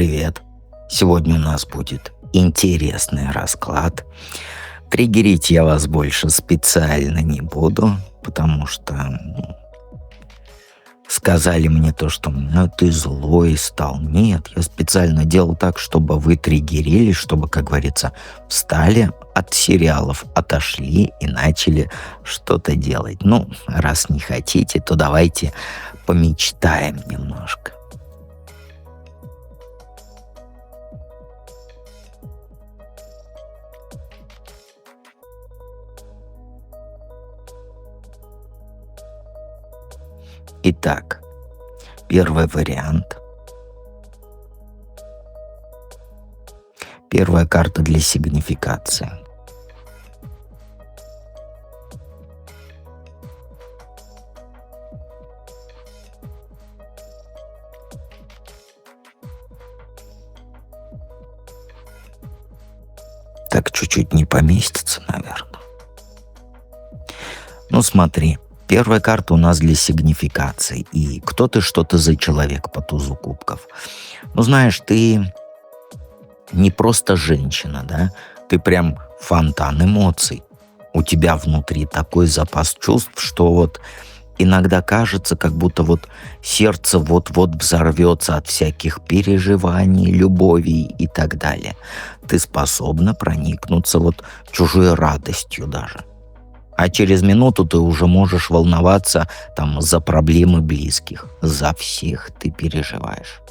привет! Сегодня у нас будет интересный расклад. Триггерить я вас больше специально не буду, потому что сказали мне то, что ты злой стал. Нет, я специально делал так, чтобы вы триггерились, чтобы, как говорится, встали от сериалов, отошли и начали что-то делать. Раз не хотите, то давайте помечтаем немножко. Итак, первый вариант. Первая карта для сигнификации. Так чуть-чуть не поместится, наверное. Смотри. Первая карта у нас для сигнификации. И кто ты, что ты за человек по тузу кубков? Знаешь, ты не просто женщина, да? Ты прям фонтан эмоций. У тебя внутри такой запас чувств, что иногда кажется, как будто сердце вот-вот взорвется от всяких переживаний, любовей и так далее. Ты способна проникнуться чужой радостью даже. А через минуту ты уже можешь волноваться за проблемы близких. За всех ты переживаешь.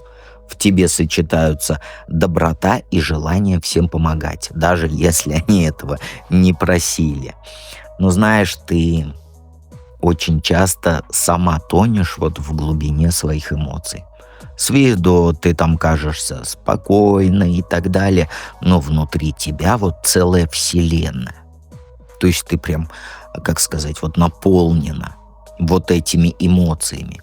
В тебе сочетаются доброта и желание всем помогать, даже если они этого не просили. Но знаешь, ты очень часто сама тонешь в глубине своих эмоций. С виду ты кажешься спокойной и так далее, но внутри тебя целая вселенная. То есть ты прям, как сказать, наполнена этими эмоциями.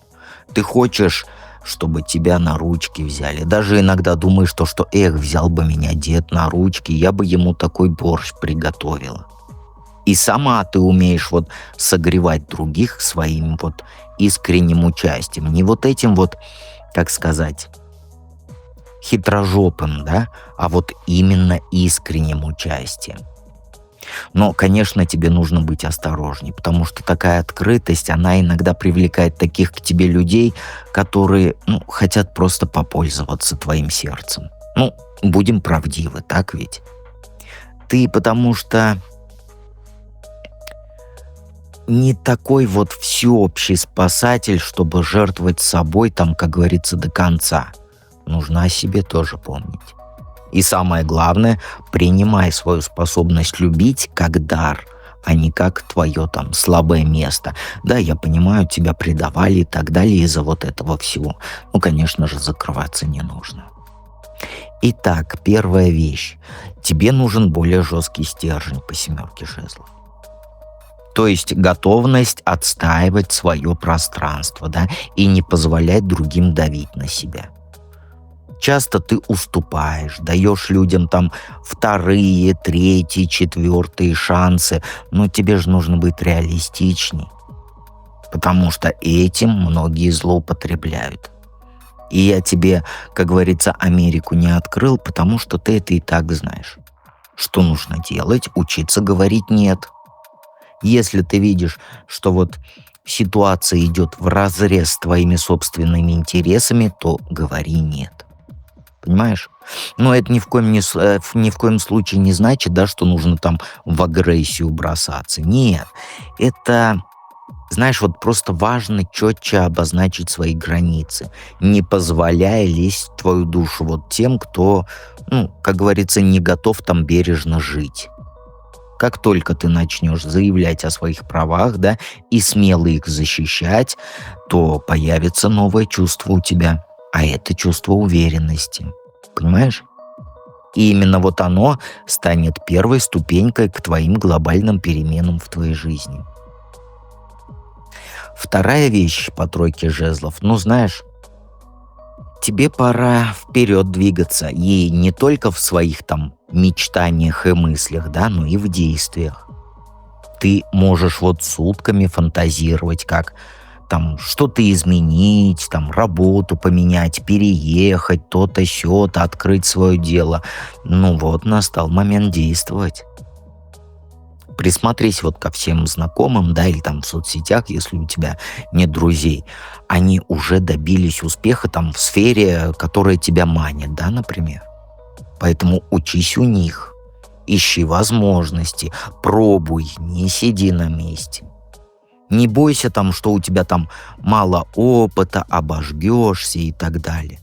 Ты хочешь, чтобы тебя на ручки взяли. Даже иногда думаешь, что взял бы меня дед на ручки, я бы ему такой борщ приготовила. И сама ты умеешь согревать других своим искренним участием. Не этим как сказать, хитрожопым, да, а именно искренним участием. Но, конечно, тебе нужно быть осторожней, потому что такая открытость, она иногда привлекает таких к тебе людей, которые, хотят просто попользоваться твоим сердцем. Будем правдивы, так ведь? Ты потому что не такой всеобщий спасатель, чтобы жертвовать собой как говорится, до конца. Нужно о себе тоже помнить. И самое главное, принимай свою способность любить как дар, а не как твое слабое место. Да, я понимаю, тебя предавали и так далее из-за этого всего. Конечно же, закрываться не нужно. Итак, первая вещь. Тебе нужен более жесткий стержень по семерке жезлов. То есть готовность отстаивать свое пространство, да, и не позволять другим давить на себя. Часто ты уступаешь, даешь людям вторые, третьи, четвертые шансы, но тебе же нужно быть реалистичней, потому что этим многие злоупотребляют. И я тебе, как говорится, Америку не открыл, потому что ты это и так знаешь. Что нужно делать? Учиться говорить «нет». Если ты видишь, что ситуация идет вразрез с твоими собственными интересами, то говори «нет». Понимаешь? Но это ни в коем случае не значит, да, что нужно в агрессию бросаться. Нет. Это, знаешь, просто важно четче обозначить свои границы, не позволяя лезть в твою душу тем, кто, как говорится, не готов бережно жить. Как только ты начнешь заявлять о своих правах, да, и смело их защищать, то появится новое чувство у тебя. А это чувство уверенности. Понимаешь? И именно оно станет первой ступенькой к твоим глобальным переменам в твоей жизни. Вторая вещь по тройке жезлов. Знаешь, тебе пора вперед двигаться. И не только в своих мечтаниях и мыслях, да, но и в действиях. Ты можешь сутками фантазировать, как там что-то изменить, там работу поменять, переехать, то-то, сё-то, открыть свое дело. Ну вот, настал момент действовать. Присмотрись вот ко всем знакомым, да, или там в соцсетях, если у тебя нет друзей. Они уже добились успеха там в сфере, которая тебя манит, да, например. Поэтому учись у них, ищи возможности, пробуй, не сиди на месте. Не бойся там, что у тебя там мало опыта, обожгешься и так далее.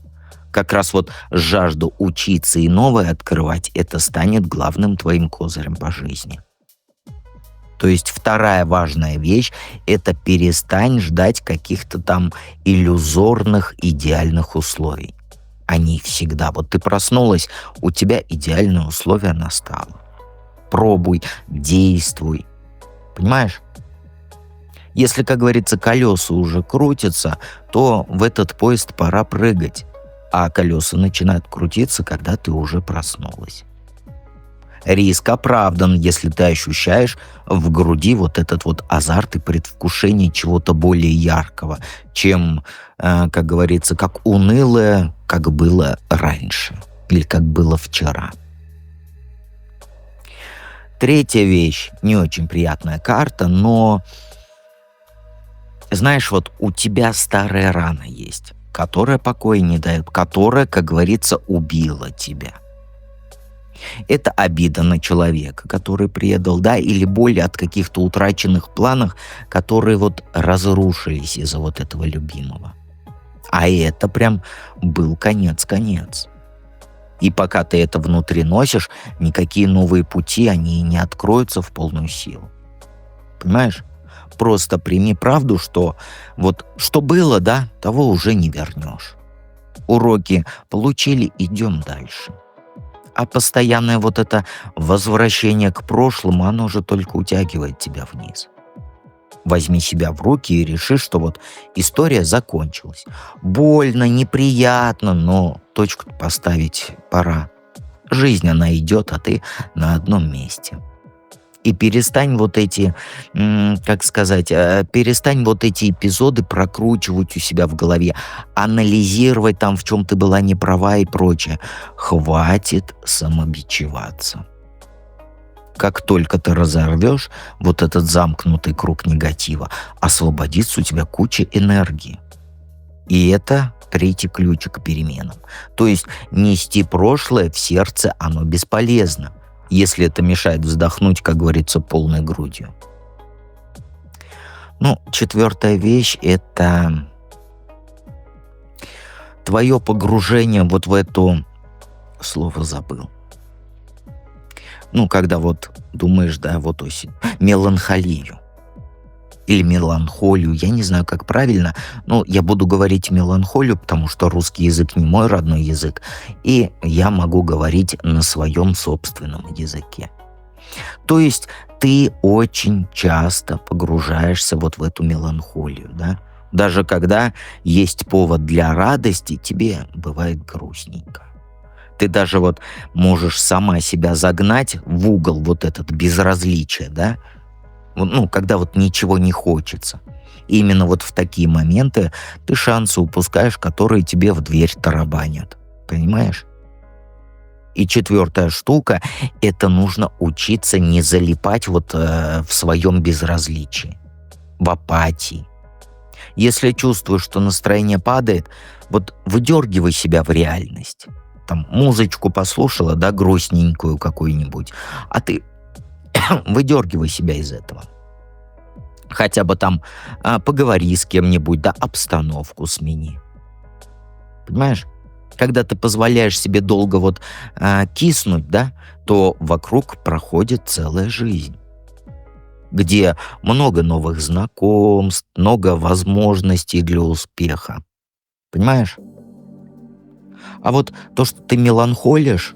Как раз вот жажду учиться и новое открывать, это станет главным твоим козырем по жизни. То есть вторая важная вещь — это перестань ждать каких-то там иллюзорных идеальных условий. Они всегда. Вот ты проснулась, у тебя идеальное условие настало. Пробуй, действуй. Понимаешь? Если, как говорится, колеса уже крутятся, то в этот поезд пора прыгать. А колеса начинают крутиться, когда ты уже проснулась. Риск оправдан, если ты ощущаешь в груди вот этот вот азарт и предвкушение чего-то более яркого, чем, как говорится, как унылое, как было раньше или как было вчера. Третья вещь, не очень приятная карта, но, знаешь, вот у тебя старая рана есть, которая покоя не дает, которая, как говорится, убила тебя. Это обида на человека, который предал, да, или боль от каких-то утраченных планов, которые вот разрушились из-за вот этого любимого. А это прям был конец-конец. И пока ты это внутри носишь, никакие новые пути, они не откроются в полную силу. Понимаешь? Просто прими правду, что вот что было, да, того уже не вернешь. Уроки получили, идем дальше. А постоянное вот это возвращение к прошлому, оно же только утягивает тебя вниз. Возьми себя в руки и реши, что вот история закончилась. Больно, неприятно, но точку поставить пора. Жизнь, она идет, а ты на одном месте. И перестань вот эти, перестань вот эти эпизоды прокручивать у себя в голове, анализировать там, в чем ты была не права и прочее. Хватит самобичеваться. Как только ты разорвешь вот этот замкнутый круг негатива, освободится у тебя куча энергии. И это третий ключ к переменам. То есть нести прошлое в сердце, оно бесполезно, если это мешает вздохнуть, как говорится, полной грудью. Ну, четвертая вещь — это твое погружение вот в эту... Слово забыл. Ну, когда вот думаешь, да, вот осень, меланхолию. Или меланхолию, я не знаю, как правильно, но я буду говорить меланхолию, потому что русский язык не мой родной язык, и я могу говорить на своем собственном языке. То есть ты очень часто погружаешься вот в эту меланхолию, да? Даже когда есть повод для радости, тебе бывает грустненько. Ты даже вот можешь сама себя загнать в угол вот этот безразличие, да? Ну, когда вот ничего не хочется. И именно вот в такие моменты ты шансы упускаешь, которые тебе в дверь тарабанят. Понимаешь? И четвертая штука — это нужно учиться не залипать вот в своем безразличии, в апатии. Если чувствуешь, что настроение падает, вот выдергивай себя в реальность. Там музычку послушала, да, грустненькую какую-нибудь, а ты выдергивай себя из этого. Хотя бы там поговори с кем-нибудь, да, обстановку смени. Понимаешь? Когда ты позволяешь себе долго вот киснуть, да, то вокруг проходит целая жизнь, где много новых знакомств, много возможностей для успеха. Понимаешь? А вот то, что ты меланхолишь,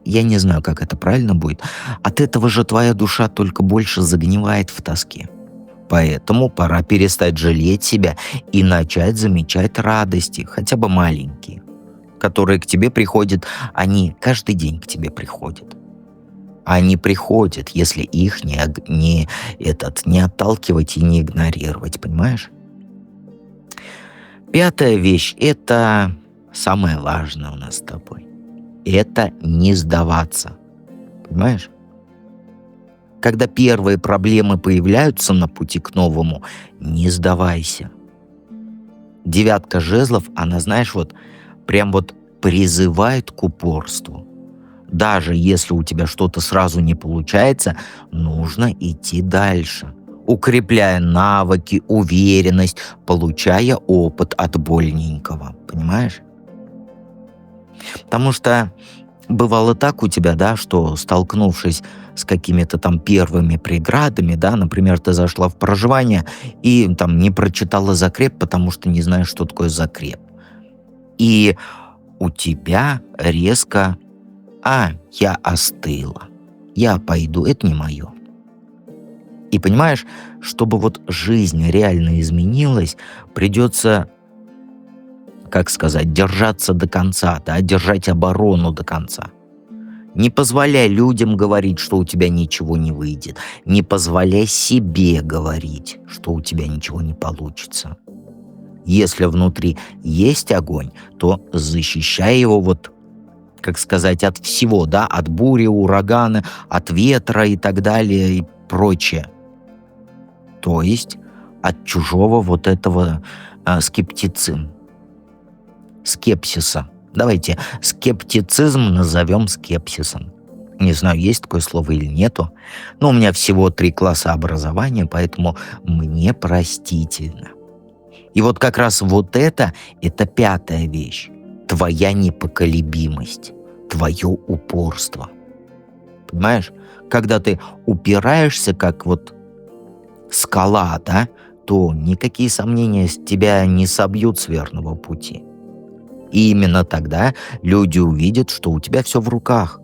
я не знаю, как это правильно будет, от этого же твоя душа только больше загнивает в тоске. Поэтому пора перестать жалеть себя и начать замечать радости, хотя бы маленькие, которые к тебе приходят, они каждый день к тебе приходят. Они приходят, если их не отталкивать и не игнорировать, понимаешь? 5-я вещь — это самое важное у нас с тобой. Это не сдаваться. Понимаешь? Когда первые проблемы появляются на пути к новому, не сдавайся. 9 жезлов, она, знаешь, вот прям вот призывает к упорству. Даже если у тебя что-то сразу не получается, нужно идти дальше, укрепляя навыки, уверенность, получая опыт от больненького. Понимаешь? Потому что бывало так у тебя, да, что, столкнувшись с какими-то там первыми преградами, да, например, ты зашла в проживание и там не прочитала закреп, потому что не знаешь, что такое закреп. И у тебя резко: я остыла, я пойду, это не мое. И понимаешь, чтобы вот жизнь реально изменилась, придется, как сказать, держаться до конца, да, держать оборону до конца. Не позволяй людям говорить, что у тебя ничего не выйдет. Не позволяй себе говорить, что у тебя ничего не получится. Если внутри есть огонь, то защищай его вот, как сказать, от всего, да, от бури, урагана, от ветра и так далее и прочее. То есть от чужого вот этого скепсиса. Давайте скептицизм назовем скепсисом. Не знаю, есть такое слово или нету. Но у меня всего 3 класса образования, поэтому мне простительно. И вот как раз вот это 5-я вещь. Твоя непоколебимость, твое упорство. Понимаешь? Когда ты упираешься, как вот скала, да, то никакие сомнения тебя не собьют с верного пути. И именно тогда люди увидят, что у тебя все в руках.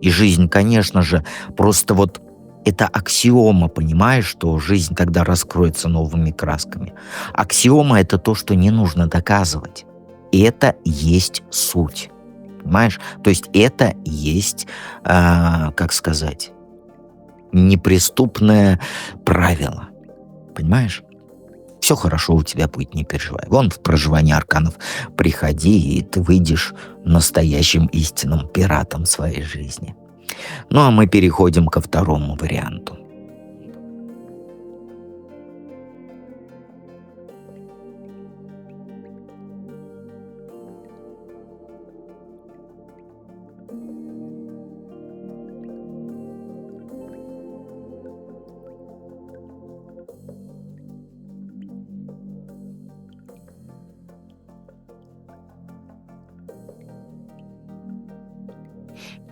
И жизнь, конечно же, просто вот это аксиома, понимаешь, что жизнь тогда раскроется новыми красками. Аксиома — это то, что не нужно доказывать. И это есть суть. Понимаешь? То есть это есть, как сказать, неприступное правило. Понимаешь? Все хорошо у тебя будет, не переживай. Вон в проживании арканов приходи, и ты выйдешь настоящим истинным пиратом своей жизни. Ну а мы переходим ко 2-му варианту.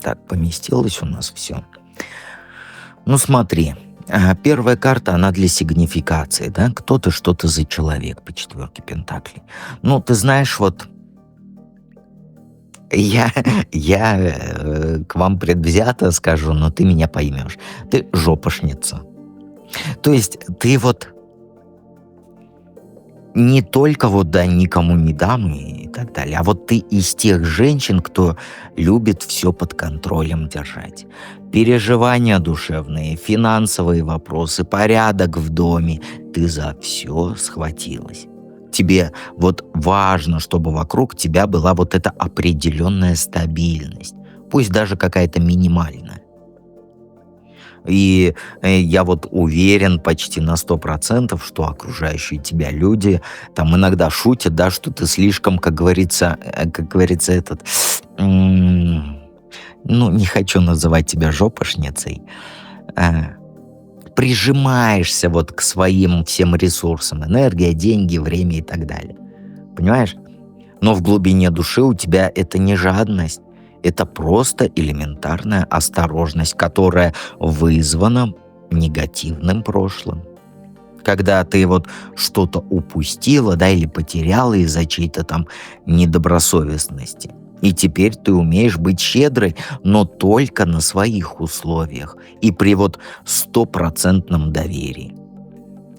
Так, поместилось у нас все. Ну смотри, 1-я карта, она для сигнификации, да? Кто ты, что ты за человек по 4-ке пентаклей. Ну, ты знаешь, вот я к вам предвзято скажу, но ты меня поймешь. Ты жопошница. То есть ты вот не только вот, да, никому не дам и так далее, а вот ты из тех женщин, кто любит все под контролем держать. Переживания душевные, финансовые вопросы, порядок в доме. Ты за все схватилась. Тебе вот важно, чтобы вокруг тебя была вот эта определенная стабильность, пусть даже какая-то минимальная. И я вот уверен почти на 100%, что окружающие тебя люди там иногда шутят, да, что ты слишком, как говорится, ну, не хочу называть тебя жопошницей, прижимаешься вот к своим всем ресурсам: энергия, деньги, время и так далее. Понимаешь? Но в глубине души у тебя это не жадность, это просто элементарная осторожность, которая вызвана негативным прошлым. Когда ты вот что-то упустила, да, или потеряла из-за чьей-то там недобросовестности. И теперь ты умеешь быть щедрой, но только на своих условиях и при вот 100% доверии.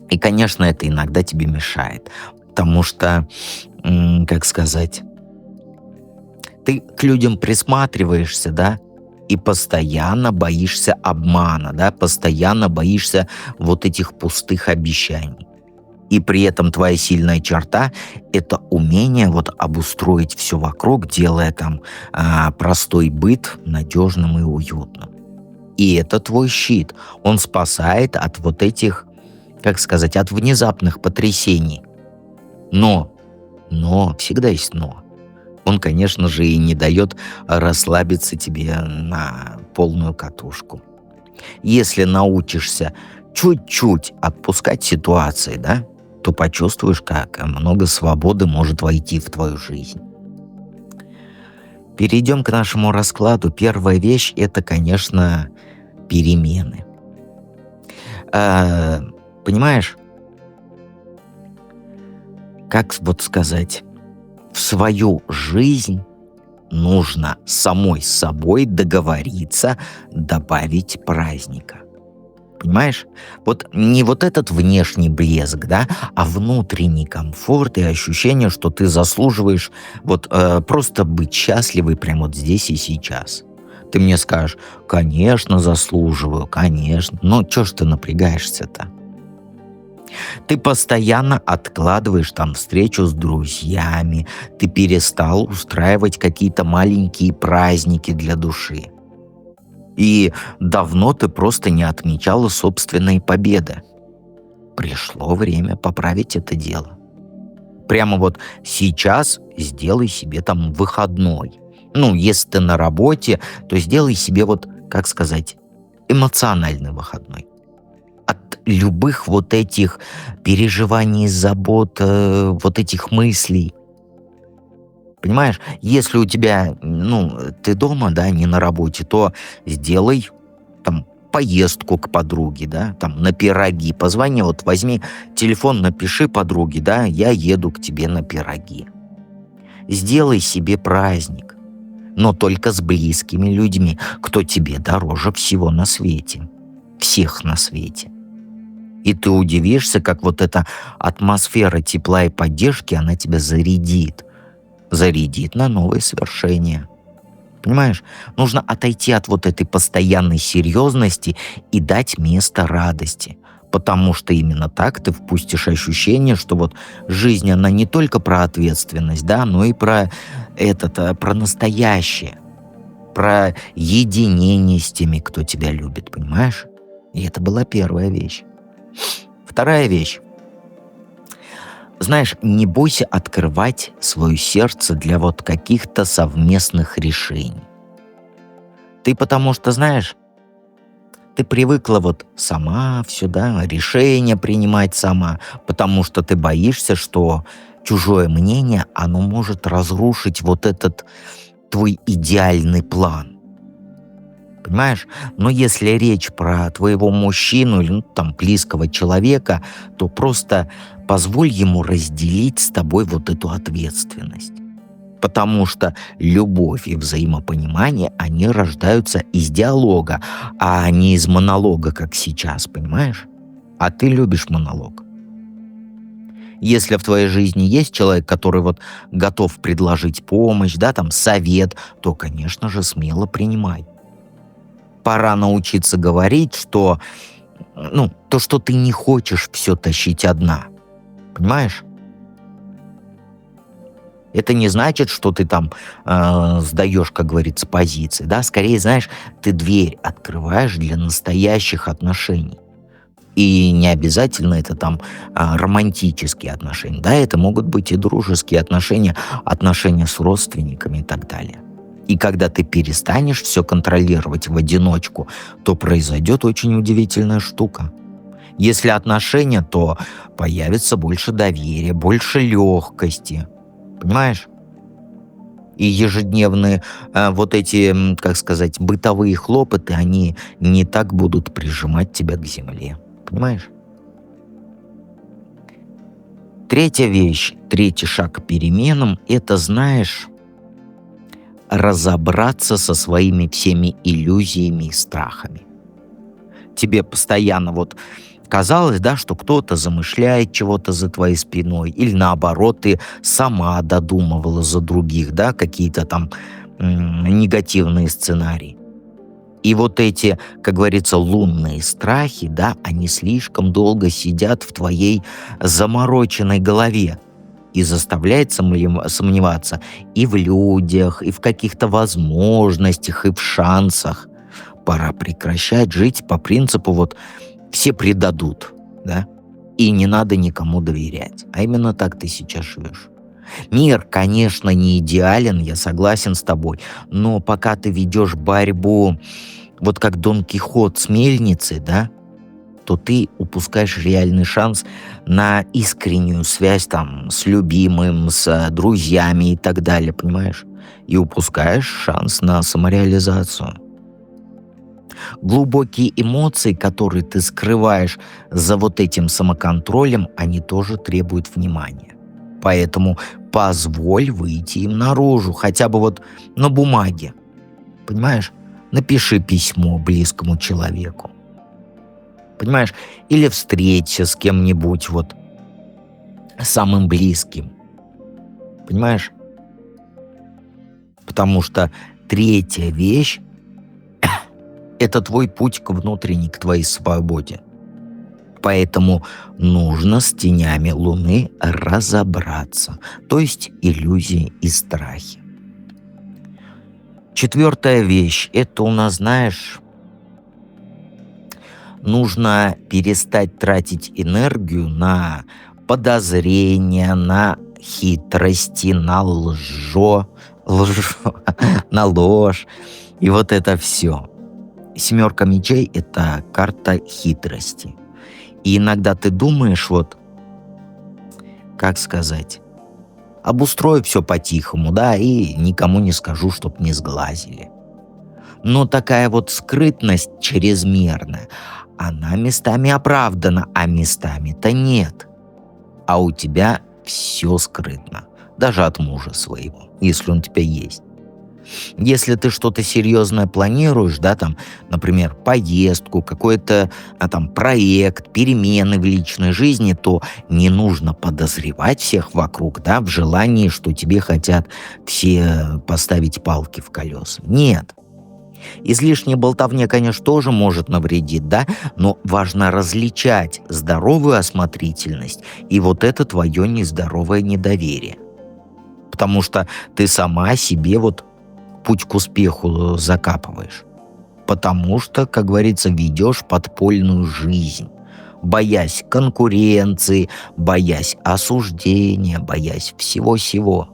И, конечно, это иногда тебе мешает, потому что, как сказать, ты к людям присматриваешься, да, и постоянно боишься обмана, да, постоянно боишься вот этих пустых обещаний. И при этом твоя сильная черта — это умение вот обустроить все вокруг, делая там простой быт надежным и уютным. И это твой щит. Он спасает от вот этих, как сказать, от внезапных потрясений. Но, всегда есть но. Он, конечно же, и не дает расслабиться тебе на полную катушку. Если научишься чуть-чуть отпускать ситуации, да, то почувствуешь, как много свободы может войти в твою жизнь. Перейдем к нашему раскладу. Первая вещь — это, конечно, перемены. Понимаешь, как вот сказать, в свою жизнь нужно самой с собой договориться добавить праздника. Понимаешь? Вот не вот этот внешний блеск, да, а внутренний комфорт и ощущение, что ты заслуживаешь вот просто быть счастливой прямо вот здесь и сейчас. Ты мне скажешь: конечно, заслуживаю, конечно. Но чё ж ты напрягаешься-то? Ты постоянно откладываешь там встречу с друзьями, ты перестал устраивать какие-то маленькие праздники для души. И давно ты просто не отмечала собственные победы. Пришло время поправить это дело. Прямо вот сейчас сделай себе там выходной. Ну, если ты на работе, то сделай себе вот, как сказать, эмоциональный выходной. От любых вот этих переживаний, забот, вот этих мыслей. Понимаешь, если у тебя, ты дома, да, не на работе, то сделай там поездку к подруге, да, там на пироги. Позвони, вот возьми телефон, напиши подруге, да, я еду к тебе на пироги. Сделай себе праздник, но только с близкими людьми, кто тебе дороже всего на свете, всех на свете. И ты удивишься, как вот эта атмосфера тепла и поддержки, она тебя зарядит на новые свершения. Понимаешь? Нужно отойти от вот этой постоянной серьезности и дать место радости. Потому что именно так ты впустишь ощущение, что вот жизнь, она не только про ответственность, да, но и про настоящее. Про единение с теми, кто тебя любит, понимаешь? И это была первая вещь. Вторая вещь. Знаешь, не бойся открывать свое сердце для вот каких-то совместных решений. Ты потому что, знаешь, ты привыкла вот сама все, да, решения принимать сама, потому что ты боишься, что чужое мнение, оно может разрушить вот этот твой идеальный план. Понимаешь? Но если речь про твоего мужчину или там близкого человека, то просто позволь ему разделить с тобой вот эту ответственность. Потому что любовь и взаимопонимание, они рождаются из диалога, а не из монолога, как сейчас, понимаешь? А ты любишь монолог. Если в твоей жизни есть человек, который вот готов предложить помощь, да, там совет, то, конечно же, смело принимай. Пора научиться говорить, что, то, что ты не хочешь все тащить одна. Понимаешь? Это не значит, что ты там сдаешь, как говорится, позиции. Да? Скорее, знаешь, ты дверь открываешь для настоящих отношений. И не обязательно это там романтические отношения. Да, это могут быть и дружеские отношения, отношения с родственниками и так далее. И когда ты перестанешь все контролировать в одиночку, то произойдет очень удивительная штука. Если отношения, то появится больше доверия, больше легкости. Понимаешь? И ежедневные вот эти, как сказать, бытовые хлопоты, они не так будут прижимать тебя к земле. Понимаешь? Третья вещь, третий шаг к переменам — это, знаешь, разобраться со своими всеми иллюзиями и страхами. Тебе постоянно вот казалось, да, что кто-то замышляет чего-то за твоей спиной, или наоборот, ты сама додумывала за других, да, какие-то там негативные сценарии. И вот эти, как говорится, лунные страхи, да, они слишком долго сидят в твоей замороченной голове и заставляет сомневаться и в людях, и в каких-то возможностях, и в шансах. Пора прекращать жить по принципу вот «все предадут», да, и не надо никому доверять. А именно так ты сейчас живешь. Мир, конечно, не идеален, я согласен с тобой, но пока ты ведешь борьбу, вот как Дон Кихот с мельницей, да, то ты упускаешь реальный шанс на искреннюю связь там с любимым, с друзьями и так далее, понимаешь? И упускаешь шанс на самореализацию. Глубокие эмоции, которые ты скрываешь за вот этим самоконтролем, они тоже требуют внимания. Поэтому позволь выйти им наружу, хотя бы вот на бумаге. Понимаешь? Напиши письмо близкому человеку. Понимаешь? Или встреться с кем-нибудь вот самым близким. Понимаешь? Потому что третья вещь — это твой путь к внутренней, к твоей свободе. Поэтому нужно с тенями Луны разобраться, то есть иллюзии и страхи. Четвертая вещь — это у нас, знаешь, нужно перестать тратить энергию на подозрения, на хитрости, на на ложь. И вот это все. Семерка мечей — это карта хитрости. И иногда ты думаешь, вот, как сказать, обустрою все по-тихому, да, и никому не скажу, чтоб не сглазили. Но такая вот скрытность чрезмерная, она местами оправдана, а местами-то нет. А у тебя все скрытно, даже от мужа своего, если он у тебя есть. Если ты что-то серьезное планируешь, да, там, например, поездку, какой-то там проект, перемены в личной жизни, то не нужно подозревать всех вокруг, да, в желании, что тебе хотят все поставить палки в колеса. Нет. Излишняя болтовня, конечно, тоже может навредить, да, но важно различать здоровую осмотрительность и вот это твое нездоровое недоверие. Потому что ты сама себе вот путь к успеху закапываешь. Потому что, как говорится, ведешь подпольную жизнь, боясь конкуренции, боясь осуждения, боясь всего-сего.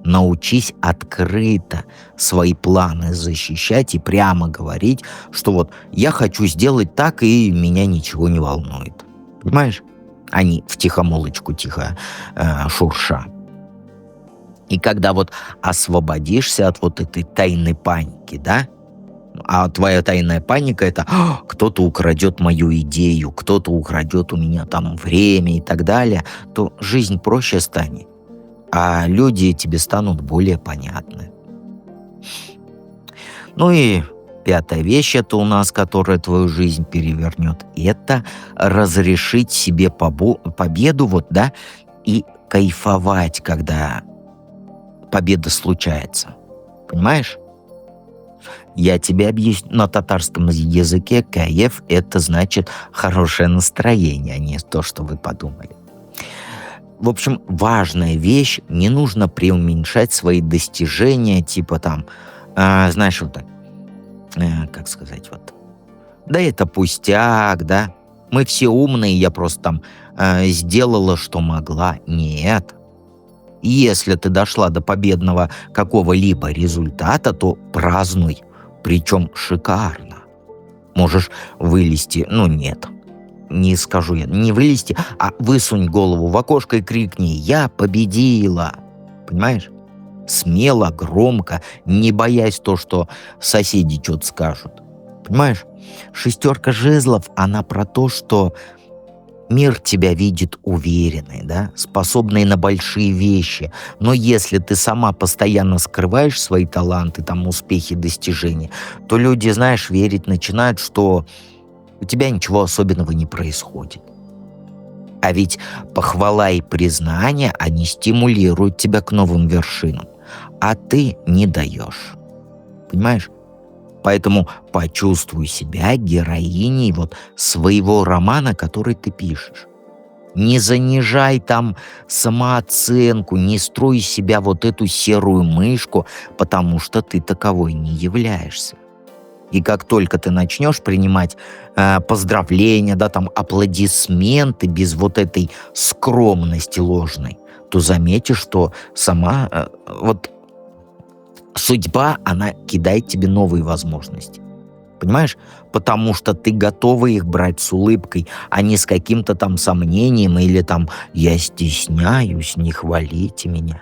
Научись открыто свои планы защищать и прямо говорить, что вот я хочу сделать так, и меня ничего не волнует. Понимаешь? А не втихомолочку тихо шурша. И когда вот освободишься от вот этой тайной паники, да? А твоя тайная паника — это кто-то украдет мою идею, кто-то украдет у меня там время и так далее, то жизнь проще станет, а люди тебе станут более понятны. Ну и пятая вещь — это у нас, которая твою жизнь перевернет, это разрешить себе победу, вот, да, и кайфовать, когда победа случается. Понимаешь? Я тебе объясню. На татарском языке кайф — это значит хорошее настроение, а не то, что вы подумали. В общем, важная вещь, не нужно преуменьшать свои достижения, типа там, знаешь, вот так, как сказать, вот, да это пустяк, да, мы все умные, я просто там сделала, что могла. Нет. Если ты дошла до победного какого-либо результата, то празднуй, причем шикарно. Можешь вылезти, нет, не скажу я, не вылезти, а высунь голову в окошко и крикни: «Я победила!» Понимаешь? Смело, громко, не боясь то, что соседи что-то скажут. Понимаешь? Шестерка жезлов, она про то, что мир тебя видит уверенной, да, способной на большие вещи. Но если ты сама постоянно скрываешь свои таланты, там, успехи, достижения, то люди, знаешь, верить начинают, что у тебя ничего особенного не происходит. А ведь похвала и признание, они стимулируют тебя к новым вершинам, а ты не даешь. Понимаешь? Поэтому почувствуй себя героиней вот своего романа, который ты пишешь. Не занижай там самооценку, не строй из себя вот эту серую мышку, потому что ты таковой не являешься. И как только ты начнешь принимать поздравления, да, там аплодисменты без вот этой скромности ложной, то заметишь, что сама вот судьба, она кидает тебе новые возможности. Понимаешь? Потому что ты готова их брать с улыбкой, а не с каким-то там сомнением или там «я стесняюсь, не хвалите меня».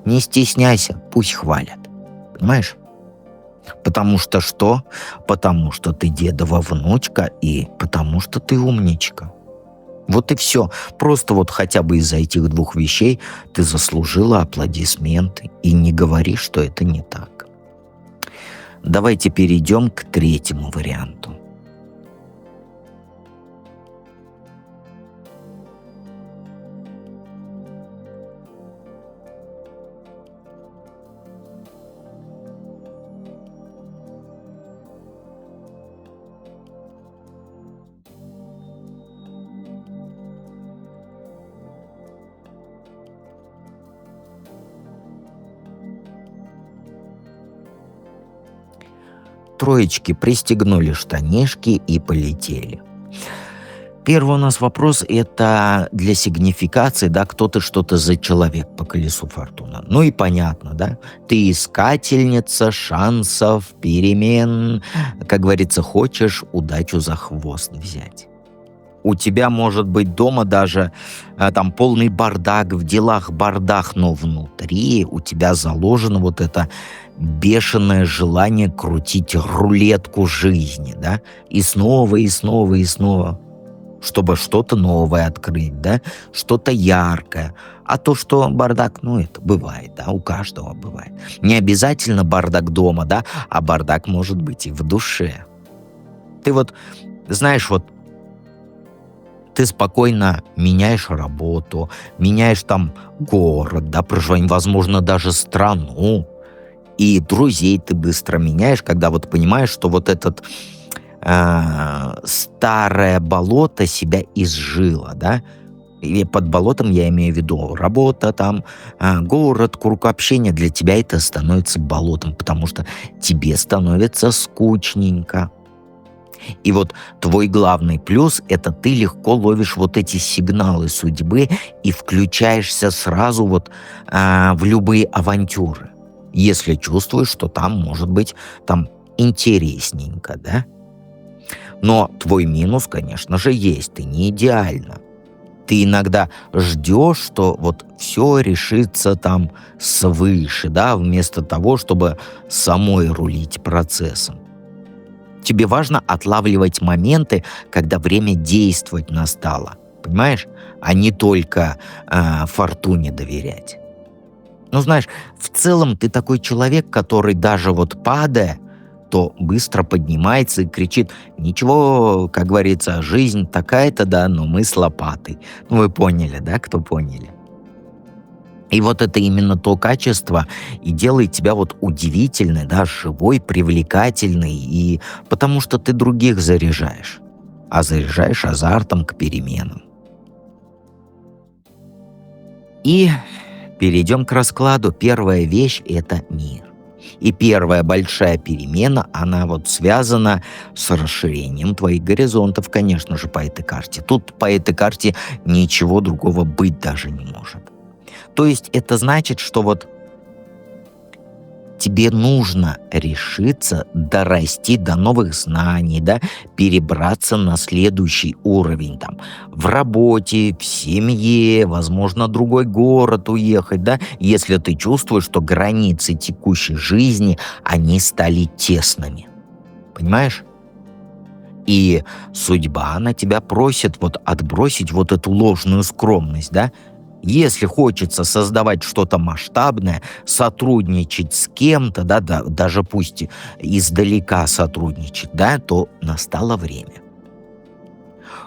Не стесняйся, пусть хвалят. Понимаешь? Потому что что? Потому что ты дедова внучка и потому что ты умничка. Вот и все. Просто вот хотя бы из-за этих двух вещей ты заслужила аплодисменты. И не говори, что это не так. Давайте перейдем к третьему варианту. Троечки пристегнули штанишки и полетели. Первый у нас вопрос — это для сигнификации, да, кто ты, что ты за человек по колесу фортуны. Ну и понятно, да, ты искательница шансов, перемен, как говорится, хочешь удачу за хвост взять. У тебя может быть дома даже там полный бардак, в делах бардак, но внутри у тебя заложено вот это бешеное желание крутить рулетку жизни, да, и снова, и снова, и снова, чтобы что-то новое открыть, да, что-то яркое. А то, что бардак, ну, это бывает, да, у каждого бывает. Не обязательно бардак дома, да, а бардак может быть и в душе. Ты вот, знаешь, вот ты спокойно меняешь работу, меняешь там город, да, проживание, возможно, даже страну, и друзей ты быстро меняешь, когда вот понимаешь, что вот этот старое болото себя изжило, да, и под болотом я имею в виду работа, там, город, круг общения, для тебя это становится болотом, потому что тебе становится скучненько. И вот твой главный плюс — это ты легко ловишь вот эти сигналы судьбы и включаешься сразу вот в любые авантюры, если чувствуешь, что там может быть там интересненько, да? Но твой минус, конечно же, есть, ты не идеальна. Ты иногда ждешь, что вот все решится там свыше, да, вместо того, чтобы самой рулить процессом. Тебе важно отлавливать моменты, когда время действовать настало, понимаешь? А не только фортуне доверять. Ну, знаешь, в целом ты такой человек, который даже вот падая, то быстро поднимается и кричит: «Ничего, как говорится, жизнь такая-то, да, но мы с лопатой». Ну, вы поняли, да, кто поняли? И вот это именно то качество и делает тебя вот удивительной, да, живой, привлекательной, и потому что ты других заряжаешь, а заряжаешь азартом к переменам. И перейдем к раскладу. Первая вещь — это мир. И первая большая перемена, она вот связана с расширением твоих горизонтов, конечно же, по этой карте. Тут по этой карте ничего другого быть даже не может. То есть это значит, что вот тебе нужно решиться дорасти до новых знаний, да, перебраться на следующий уровень, там, в работе, в семье, возможно, другой город уехать, да, если ты чувствуешь, что границы текущей жизни, они стали тесными. Понимаешь? И судьба, она тебя просит вот отбросить вот эту ложную скромность, да. Если хочется создавать что-то масштабное, сотрудничать с кем-то, да, даже пусть издалека сотрудничать, да, то настало время.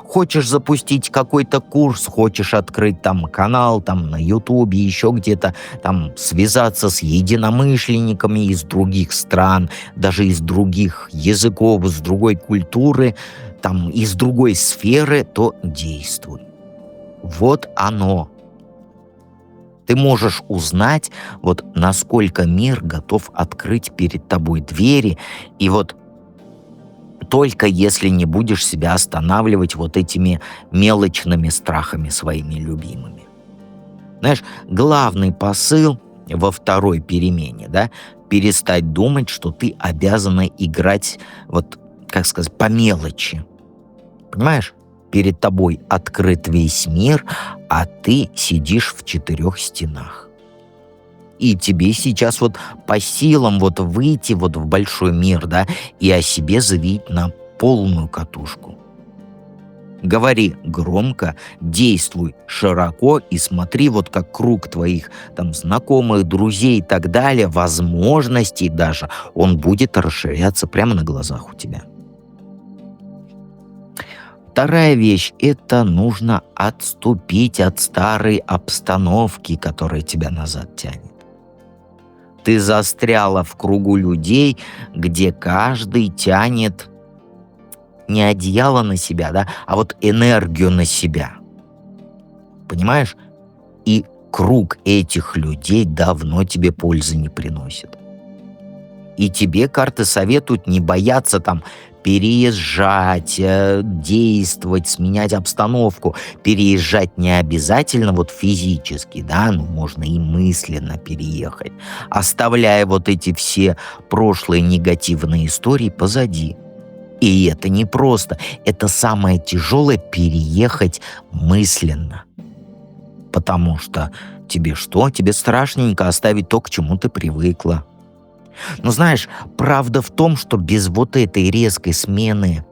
Хочешь запустить какой-то курс, хочешь открыть там канал там на Ютубе, еще где-то, там связаться с единомышленниками из других стран, даже из других языков, с другой культуры, там из другой сферы, то действуй. Вот оно. Ты можешь узнать, вот насколько мир готов открыть перед тобой двери, и вот только если не будешь себя останавливать вот этими мелочными страхами своими любимыми. Знаешь, главный посыл во второй перемене, да, перестать думать, что ты обязана играть, вот, как сказать, по мелочи. Понимаешь? Перед тобой открыт весь мир, а ты сидишь в 4 стенах. И тебе сейчас вот по силам вот выйти вот в большой мир, да, и о себе заявить на полную катушку. Говори громко, действуй широко и смотри, вот как круг твоих там знакомых, друзей и так далее, возможностей даже, он будет расширяться прямо на глазах у тебя. Вторая вещь — это нужно отступить от старой обстановки, которая тебя назад тянет. Ты застряла в кругу людей, где каждый тянет не одеяло на себя, да, а вот энергию на себя. Понимаешь? И круг этих людей давно тебе пользы не приносит. И тебе карты советуют не бояться там переезжать, действовать, сменять обстановку. Переезжать не обязательно вот физически, да, но можно и мысленно переехать, оставляя вот эти все прошлые негативные истории позади. И это не просто. Это самое тяжелое — переехать мысленно. Потому что тебе что? Тебе страшненько оставить то, к чему ты привыкла. Но знаешь, правда в том, что без вот этой резкой смены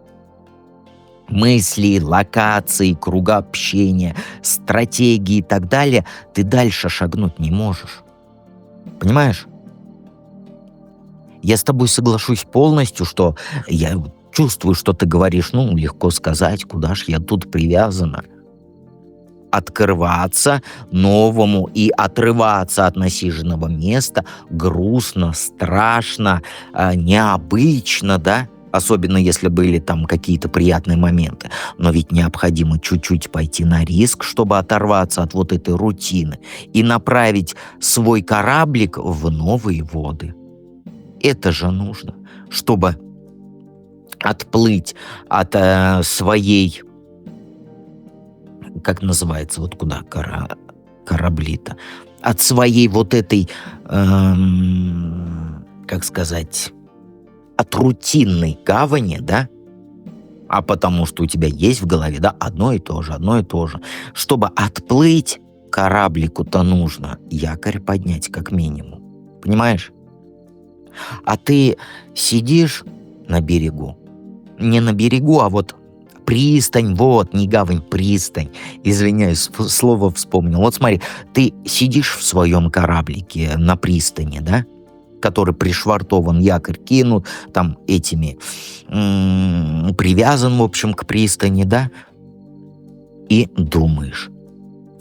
мыслей, локаций, круга общения, стратегии и так далее, ты дальше шагнуть не можешь. Понимаешь? Я с тобой соглашусь полностью, что я чувствую, что ты говоришь, ну, легко сказать, куда ж я тут привязана. Открываться новому и отрываться от насиженного места грустно, страшно, необычно, да? Особенно если были там какие-то приятные моменты. Но ведь необходимо чуть-чуть пойти на риск, чтобы оторваться от вот этой рутины и направить свой кораблик в новые воды. Это же нужно, чтобы отплыть от своей, как называется, вот куда корабли-то, от своей вот этой, как сказать, от рутинной гавани, да, а потому что у тебя есть в голове, да, одно и то же. Чтобы отплыть, кораблику-то нужно якорь поднять как минимум, понимаешь? А ты сидишь на берегу, не на берегу, а вот пристань, вот, не гавань, пристань. Извиняюсь, слово вспомнил. Вот смотри, ты сидишь в своем кораблике на пристани, да, который пришвартован, якорь кинут, там этими, привязан, в общем, к пристани, да, и думаешь,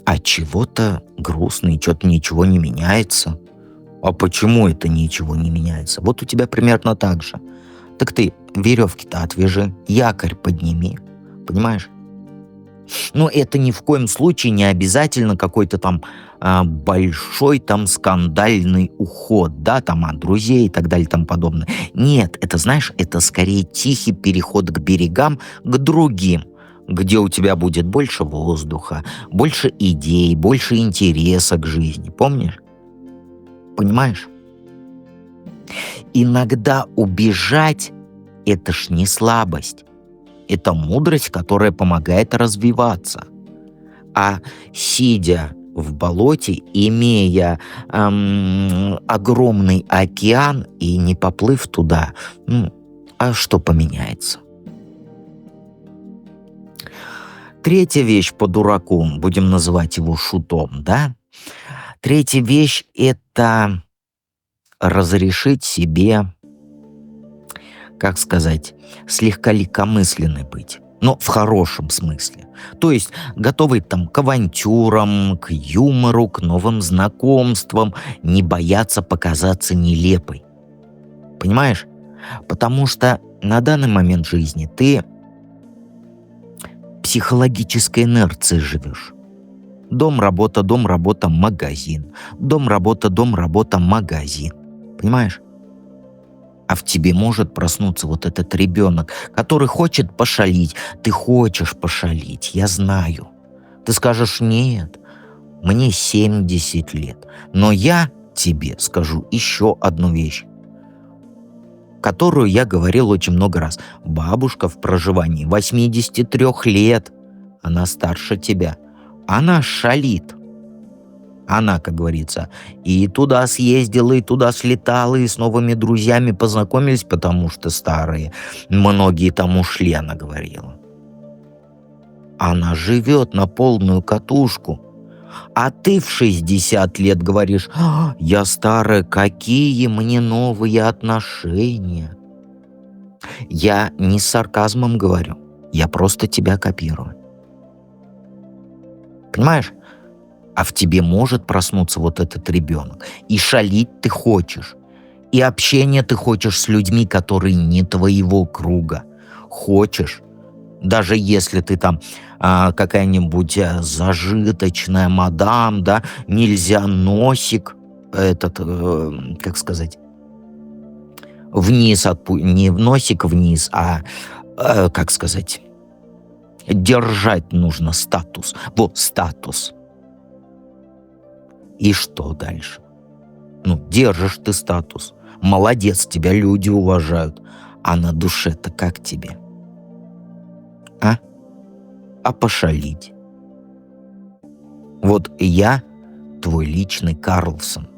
а чего-то грустно, и что-то ничего не меняется. А почему это ничего не меняется? Вот у тебя примерно так же. Так ты веревки-то отвяжи, якорь подними, понимаешь? Но это ни в коем случае не обязательно какой-то там большой там скандальный уход, да, там от друзей и так далее и тому подобное. Нет, это, знаешь, это скорее тихий переход к берегам, к другим, где у тебя будет больше воздуха, больше идей, больше интереса к жизни, помнишь? Понимаешь? Иногда убежать — это ж не слабость. Это мудрость, которая помогает развиваться. А сидя в болоте, имея огромный океан и не поплыв туда, а что поменяется? Третья вещь по дураку, будем называть его шутом, да? Третья вещь — это разрешить себе, как сказать, слегка легкомысленной быть. но в хорошем смысле. То есть готовый там к авантюрам, к юмору, к новым знакомствам, не бояться показаться нелепой. Понимаешь? Потому что на данный момент жизни ты психологической инерцией живешь. Дом, работа, магазин. Дом, работа, магазин. Понимаешь? А в тебе может проснуться вот этот ребенок, который хочет пошалить. Ты хочешь пошалить, я знаю. Ты скажешь: нет, мне 70 лет. Но я тебе скажу еще одну вещь, которую я говорил очень много раз. Бабушка в проживании 83 лет. Она старше тебя. Она шалит. Она, как говорится, и туда съездила, и туда слетала, и с новыми друзьями познакомились, потому что старые. Многие там ушли, она говорила. Она живет на полную катушку. А ты в 60 лет говоришь: я старая, какие мне новые отношения? Я не с сарказмом говорю, я просто тебя копирую. Понимаешь? А в тебе может проснуться вот этот ребенок. И шалить ты хочешь. И общение ты хочешь с людьми, которые не твоего круга. Хочешь. Даже если ты там какая-нибудь зажиточная мадам, да, нельзя носик этот, как сказать, вниз, не в носик вниз, как сказать, держать нужно статус. Вот статус. И что дальше? Держишь ты статус. Молодец, тебя люди уважают. А на душе-то как тебе? А пошалить? Вот я твой личный Карлсон.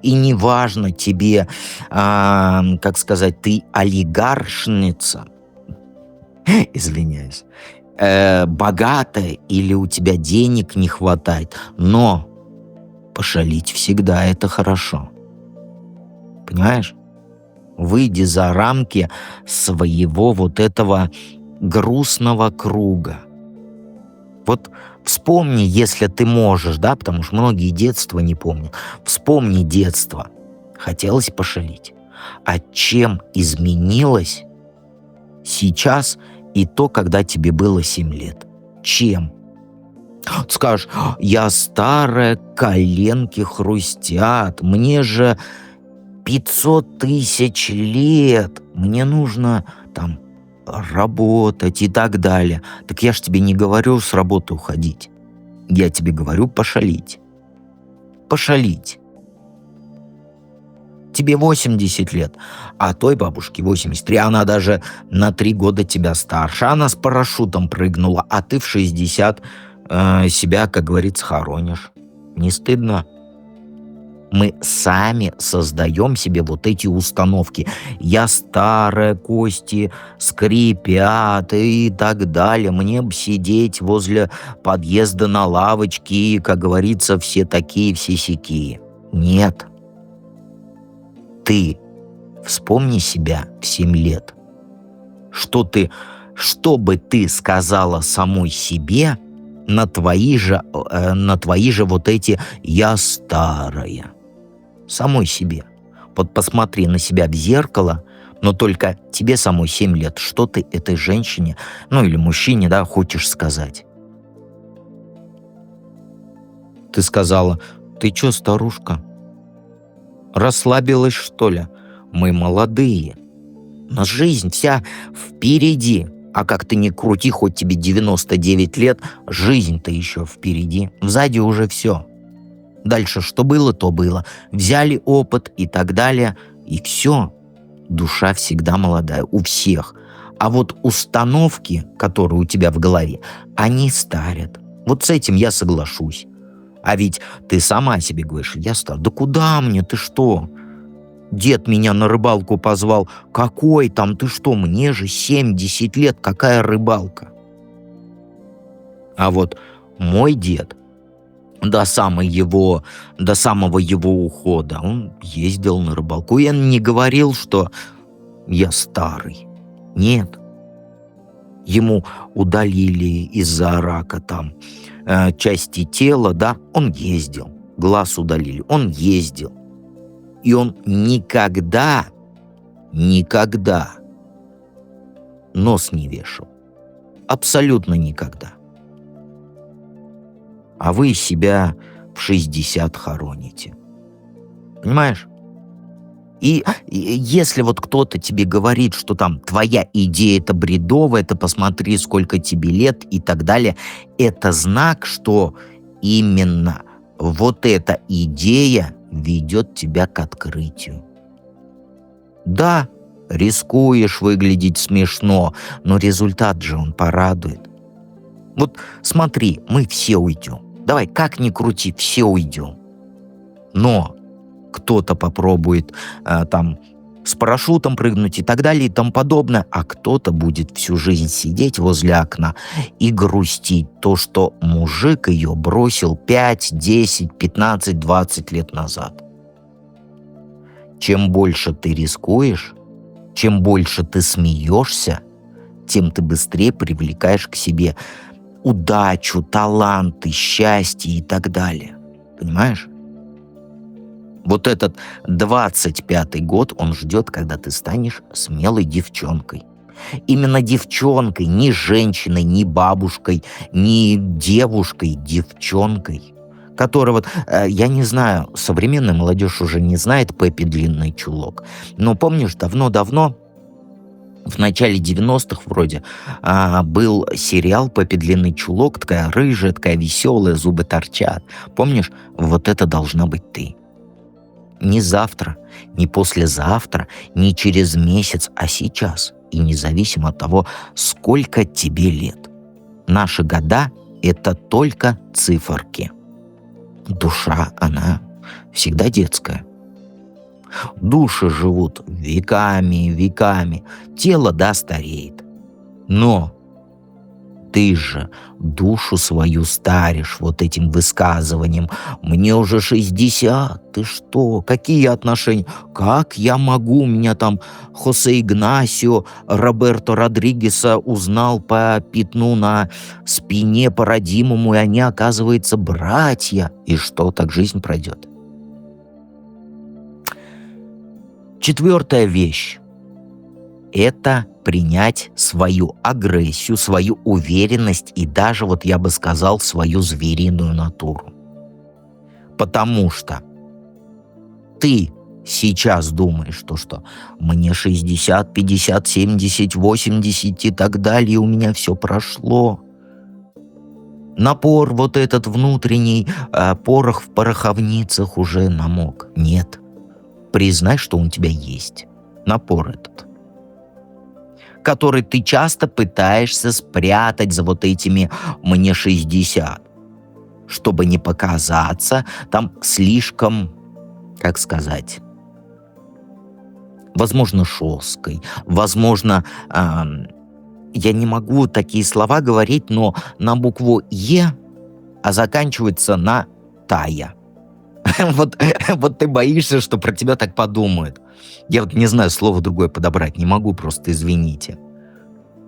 И неважно тебе, как сказать, ты олигаршница, извиняюсь, богатая или у тебя денег не хватает, но пошалить всегда это хорошо. Понимаешь? Выйди за рамки своего вот этого грустного круга. Вот вспомни, если ты можешь, да, потому что многие детство не помнят. Вспомни детство. Хотелось пошалить. А чем изменилось сейчас и то, когда тебе было 7 лет? Чем? Скажешь: я старая, коленки хрустят, мне же 500 тысяч лет, мне нужно там работать и так далее. Так я ж тебе не говорю с работы уходить. Я тебе говорю пошалить. Пошалить. Тебе 80 лет, а той бабушке 83, она даже на 3 года тебя старше. Она с парашютом прыгнула, а ты в 60 себя, как говорится, хоронишь. Не стыдно? Мы сами создаем себе вот эти установки. Я старая, кости скрипят и так далее. Мне бы сидеть возле подъезда на лавочке и, как говорится, все такие, все сякие. Нет. Ты вспомни себя в 7 лет. Что бы ты сказала самой себе на твои же вот эти «я старая». Самой себе. Вот посмотри на себя в зеркало, но только тебе самой 7 лет. Что ты этой женщине, или мужчине, да, хочешь сказать? Ты сказала: ты чё, старушка? Расслабилась, что ли? Мы молодые. Но жизнь вся впереди. А как ты ни крути, хоть тебе 99 лет, жизнь-то еще впереди. Сзади уже все. Дальше что было, то было. Взяли опыт и так далее, и все. Душа всегда молодая, у всех. А вот установки, которые у тебя в голове, они старят. Вот с этим я соглашусь. А ведь ты сама себе говоришь: я стар. Да куда мне, ты что? Дед меня на рыбалку позвал. Какой там, ты что, мне же 70 лет, какая рыбалка? А вот мой дед до самого его ухода он ездил на рыбалку. И он не говорил, что я старый. Нет. ему удалили из-за рака там части тела, да, он ездил. Глаз удалили, он ездил. И он никогда нос не вешал. Абсолютно никогда. А вы себя в 60 хороните. Понимаешь? И если вот кто-то тебе говорит, что там твоя идея это бредовая, ты посмотри, сколько тебе лет и так далее, это знак, что именно вот эта идея ведет тебя к открытию. Да, рискуешь выглядеть смешно, но результат же он порадует. Вот смотри, мы все уйдем. Давай, как ни крути, все уйдем. Но кто-то попробует там с парашютом прыгнуть и так далее и тому подобное, а кто-то будет всю жизнь сидеть возле окна и грустить то, что мужик ее бросил 5, 10, 15, 20 лет назад. Чем больше ты рискуешь, чем больше ты смеешься, тем ты быстрее привлекаешь к себе удачу, таланты, счастье и так далее. Понимаешь? Вот этот 25-й год, он ждет, когда ты станешь смелой девчонкой. Именно девчонкой, не женщиной, не бабушкой, не девушкой, девчонкой. Которая вот, я не знаю, современная молодежь уже не знает Пеппи Длинный Чулок. Но помнишь, давно-давно, в начале 90-х вроде, был сериал «Пеппи Длинный Чулок», такая рыжая, такая веселая, зубы торчат. Помнишь? Вот это должна быть ты. Не завтра, не послезавтра, не через месяц, а сейчас. И независимо от того, сколько тебе лет. Наши года — это только циферки. Душа, она всегда детская. Души живут веками, веками. Тело, да, стареет. Но ты же душу свою старишь вот этим высказыванием. Мне уже 60, ты что? Какие отношения? Как я могу? Меня там Хосе Игнасио Роберто Родригеса узнал по пятну на спине по родимому, и они, оказывается, братья. И что, так жизнь пройдет? Четвертая вещь. Это принять свою агрессию, свою уверенность и даже, вот я бы сказал, свою звериную натуру. Потому что ты сейчас думаешь, что мне 60, 50, 70, 80 и так далее, и у меня все прошло. Напор вот этот внутренний, порох в пороховницах уже намок. Нет. Признай, что он у тебя есть. Напор этот, который ты часто пытаешься спрятать за вот этими «мне 60», чтобы не показаться там слишком, как сказать, возможно, шосткой, возможно, я не могу такие слова говорить, но на букву «Е», а заканчивается на «тая». Вот ты боишься, что про тебя так подумают. Я вот не знаю, слово другое подобрать не могу, просто извините.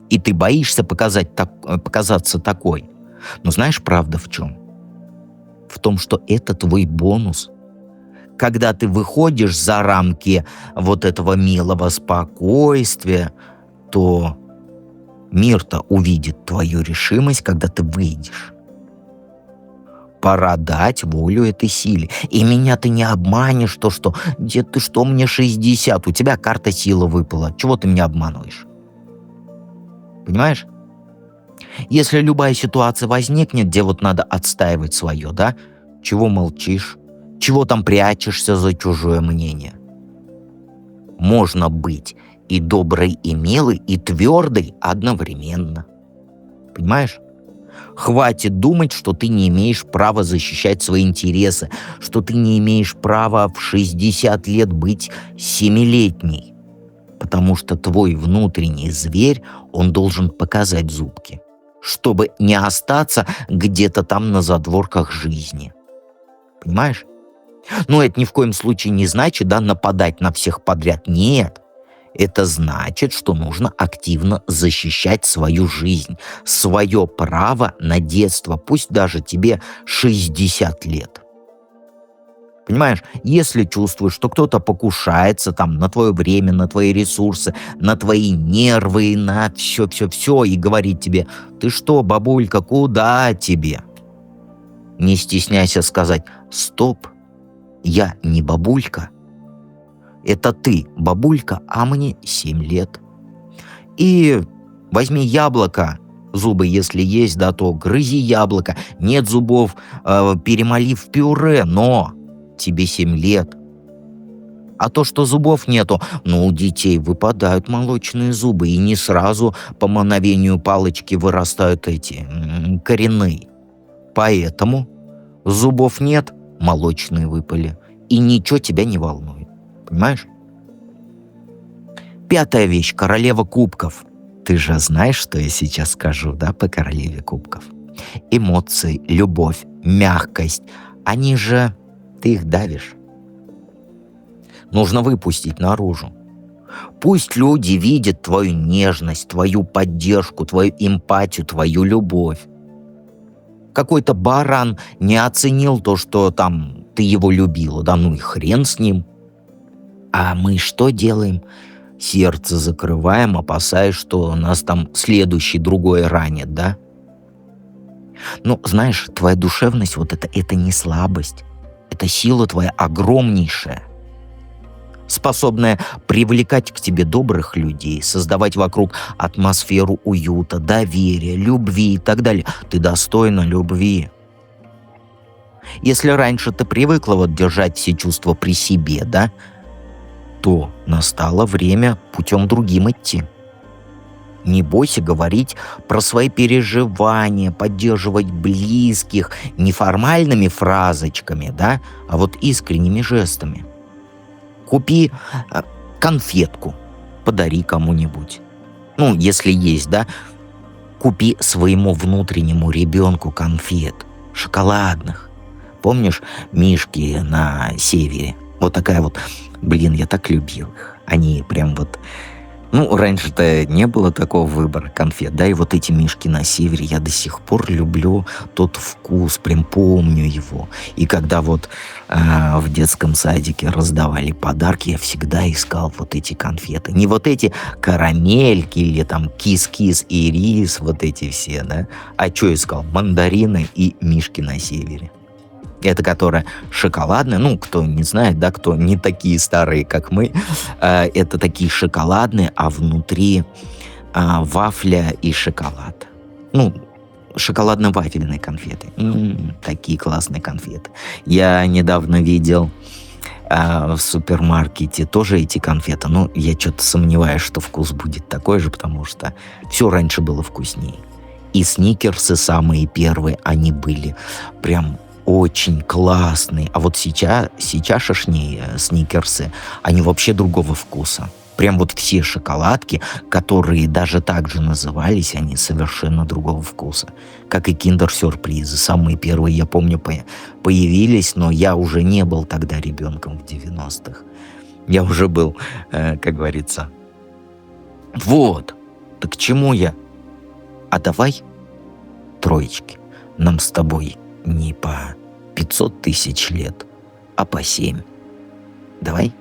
И ты боишься показаться такой. Но знаешь, правда в чем? В том, что это твой бонус. Когда ты выходишь за рамки вот этого милого спокойствия, то мир-то увидит твою решимость, когда ты выйдешь. Пора дать волю этой силе. И меня ты не обманешь, что дед, ты что, мне 60, у тебя карта силы выпала. Чего ты меня обманываешь? Понимаешь? Если любая ситуация возникнет, где вот надо отстаивать свое, да? Чего молчишь? Чего там прячешься за чужое мнение? Можно быть и доброй, и милой, и твердой одновременно. Понимаешь? Хватит думать, что ты не имеешь права защищать свои интересы, что ты не имеешь права в 60 лет быть 7-летней. Потому что твой внутренний зверь, он должен показать зубки, чтобы не остаться где-то там на задворках жизни. Понимаешь? Но это ни в коем случае не значит, да, нападать на всех подряд. Нет. Это значит, что нужно активно защищать свою жизнь, свое право на детство, пусть даже тебе 60 лет. Понимаешь, если чувствуешь, что кто-то покушается там на твое время, на твои ресурсы, на твои нервы, на все-все-все, и говорит тебе: ты что, бабулька, куда тебе? Не стесняйся сказать: стоп, я не бабулька. Это ты, бабулька, а мне 7 лет. И возьми яблоко, зубы если есть, да, то грызи яблоко. Нет зубов, перемоли в пюре, но тебе 7 лет. А то, что зубов нету, ну, у детей выпадают молочные зубы, и не сразу по мановению палочки вырастают эти коренные. Поэтому зубов нет, молочные выпали, и ничего тебя не волнует. Понимаешь? 5-я вещь, королева кубков. Ты же знаешь, что я сейчас скажу, да, по королеве кубков? Эмоции, любовь, мягкость, они же... Ты их давишь. Нужно выпустить наружу. Пусть люди видят твою нежность, твою поддержку, твою эмпатию, твою любовь. Какой-то баран не оценил то, что там ты его любила, да ну и хрен с ним. А мы что делаем? Сердце закрываем, опасаясь, что нас там следующий другое ранит, да? Ну, знаешь, твоя душевность, вот это не слабость. Это сила твоя огромнейшая, способная привлекать к тебе добрых людей, создавать вокруг атмосферу уюта, доверия, любви и так далее. Ты достойна любви. Если раньше ты привыкла вот держать все чувства при себе, да, то настало время путем другим идти. Не бойся говорить про свои переживания, поддерживать близких не формальными фразочками, да, а вот искренними жестами. Купи конфетку, подари кому-нибудь. Ну, если есть, да, купи своему внутреннему ребенку конфет, шоколадных. Помнишь мишки на севере? Вот такая вот, блин, я так любил их. Они прям вот... Ну, раньше-то не было такого выбора конфет, да, и вот эти мишки на севере, я до сих пор люблю тот вкус, прям помню его. И когда вот в детском садике раздавали подарки, я всегда искал вот эти конфеты. Не вот эти карамельки или там кис-кис и рис, вот эти все, да, а что искал? Мандарины и мишки на севере. Это которая шоколадная, ну, кто не знает, да, кто не такие старые, как мы, это такие шоколадные, а внутри вафля и шоколад. Ну, шоколадно-вафельные конфеты. Такие классные конфеты. Я недавно видел в супермаркете тоже эти конфеты, но я что-то сомневаюсь, что вкус будет такой же, потому что все раньше было вкуснее. И сникерсы самые первые, они были прям... очень классные. А вот сейчас сникерсы, они вообще другого вкуса. Прям вот все шоколадки, которые даже так же назывались, они совершенно другого вкуса. Как и киндер-сюрпризы. Самые первые, я помню, появились, но я уже не был тогда ребенком в 90-х. Я уже был, как говорится. Вот. Так к чему я? А давай троечки. Нам с тобой не по 500 тысяч лет, а по 7. Давай?